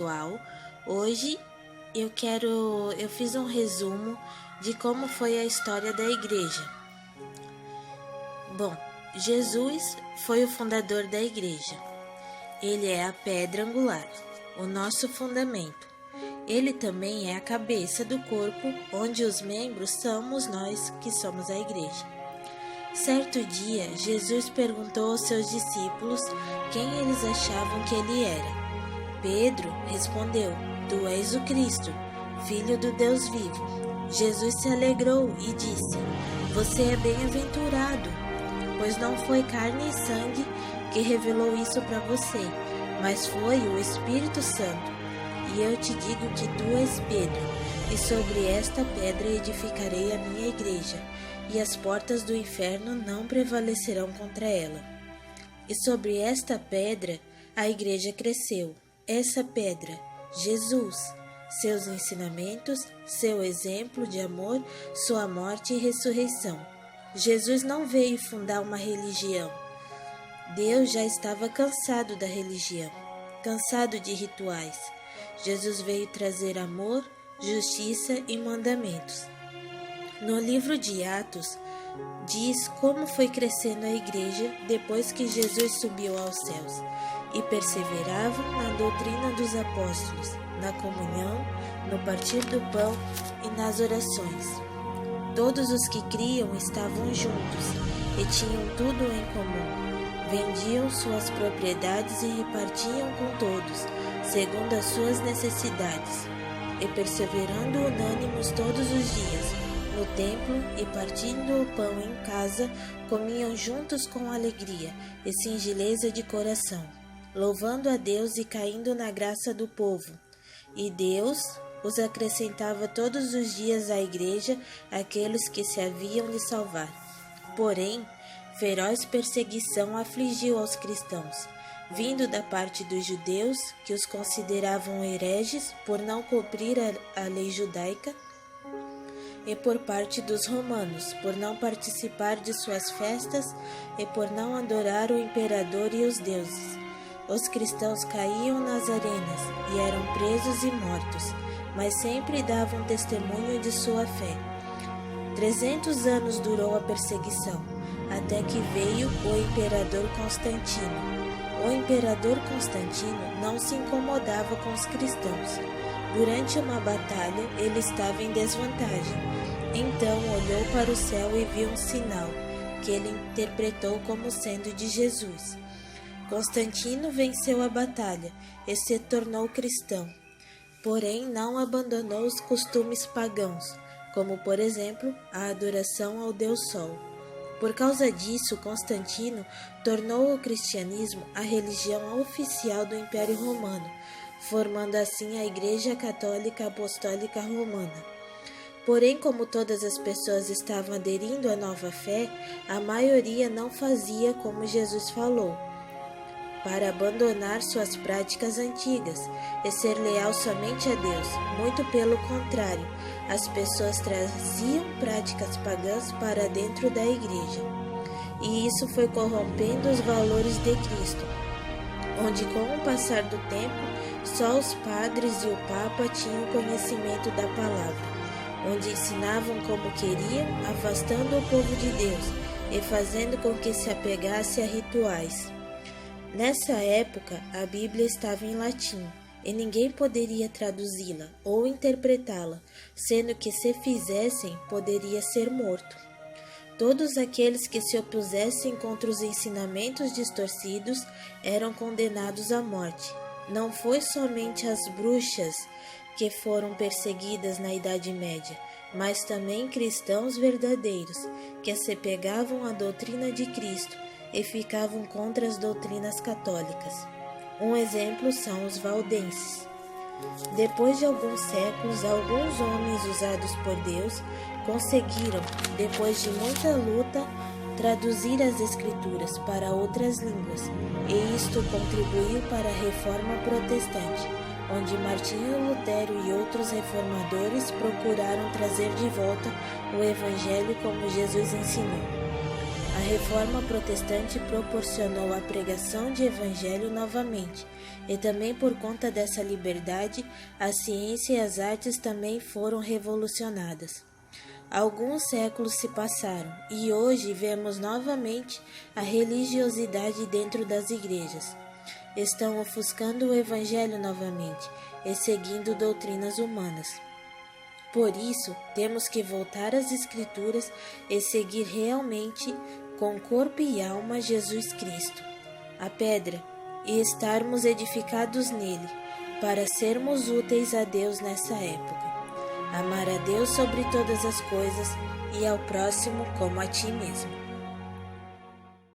pessoal. Hoje eu fiz um resumo de como foi a história da igreja. Bom, Jesus foi o fundador da igreja. Ele é a pedra angular, o nosso fundamento. Ele também é a cabeça do corpo, onde os membros somos nós que somos a igreja. Certo dia, Jesus perguntou aos seus discípulos quem eles achavam que ele era. Pedro respondeu: Tu és o Cristo, Filho do Deus vivo. Jesus se alegrou e disse: Você é bem-aventurado, pois não foi carne e sangue que revelou isso para você, mas foi o Espírito Santo. E eu te digo que tu és Pedro, e sobre esta pedra edificarei a minha igreja, e as portas do inferno não prevalecerão contra ela. E sobre esta pedra a igreja cresceu. Essa pedra, Jesus, seus ensinamentos, seu exemplo de amor, sua morte e ressurreição. Jesus não veio fundar uma religião. Deus já estava cansado da religião, cansado de rituais. Jesus veio trazer amor, justiça e mandamentos. No livro de Atos, diz como foi crescendo a igreja depois que Jesus subiu aos céus, e perseveravam na doutrina dos apóstolos, na comunhão, no partir do pão e nas orações. Todos os que criam estavam juntos e tinham tudo em comum. Vendiam suas propriedades e repartiam com todos, segundo as suas necessidades, e perseverando unânimes todos os dias, no templo e partindo o pão em casa, comiam juntos com alegria e singeleza de coração, louvando a Deus e caindo na graça do povo. E Deus os acrescentava todos os dias à igreja aqueles que se haviam de salvar. Porém, feroz perseguição afligiu aos cristãos, vindo da parte dos judeus, que os consideravam hereges por não cumprir a lei judaica, e por parte dos romanos, por não participar de suas festas e por não adorar o imperador e os deuses. Os cristãos caíam nas arenas e eram presos e mortos, mas sempre davam testemunho de sua fé. 300 anos durou a perseguição, até que veio o imperador Constantino. O imperador Constantino não se incomodava com os cristãos. Durante uma batalha, ele estava em desvantagem. Então olhou para o céu e viu um sinal, que ele interpretou como sendo de Jesus. Constantino venceu a batalha e se tornou cristão. Porém, não abandonou os costumes pagãos, como, por exemplo, a adoração ao Deus Sol. Por causa disso, Constantino tornou o cristianismo a religião oficial do Império Romano, formando assim a Igreja Católica Apostólica Romana. Porém, como todas as pessoas estavam aderindo à nova fé, a maioria não fazia como Jesus falou, para abandonar suas práticas antigas e ser leal somente a Deus. Muito pelo contrário, as pessoas traziam práticas pagãs para dentro da igreja. E isso foi corrompendo os valores de Cristo, onde com o passar do tempo, só os padres e o Papa tinham conhecimento da palavra, onde ensinavam como queriam, afastando o povo de Deus e fazendo com que se apegasse a rituais. Nessa época, a Bíblia estava em latim e ninguém poderia traduzi-la ou interpretá-la, sendo que se fizessem, poderia ser morto. Todos aqueles que se opusessem contra os ensinamentos distorcidos eram condenados à morte. Não foi somente as bruxas que foram perseguidas na Idade Média, mas também cristãos verdadeiros, que se pegavam à doutrina de Cristo e ficavam contra as doutrinas católicas. Um exemplo são os valdenses. Depois de alguns séculos, alguns homens usados por Deus conseguiram, depois de muita luta, traduzir as Escrituras para outras línguas, e isto contribuiu para a Reforma Protestante, onde Martinho Lutero e outros reformadores procuraram trazer de volta o Evangelho como Jesus ensinou. Reforma Protestante proporcionou a pregação de evangelho novamente, e também por conta dessa liberdade, a ciência e as artes também foram revolucionadas. Alguns séculos se passaram e hoje vemos novamente a religiosidade dentro das igrejas. Estão ofuscando o evangelho novamente e seguindo doutrinas humanas. Por isso, temos que voltar às Escrituras e seguir realmente com corpo e alma Jesus Cristo, a pedra, e estarmos edificados nele, para sermos úteis a Deus nessa época. Amar a Deus sobre todas as coisas e ao próximo como a ti mesmo.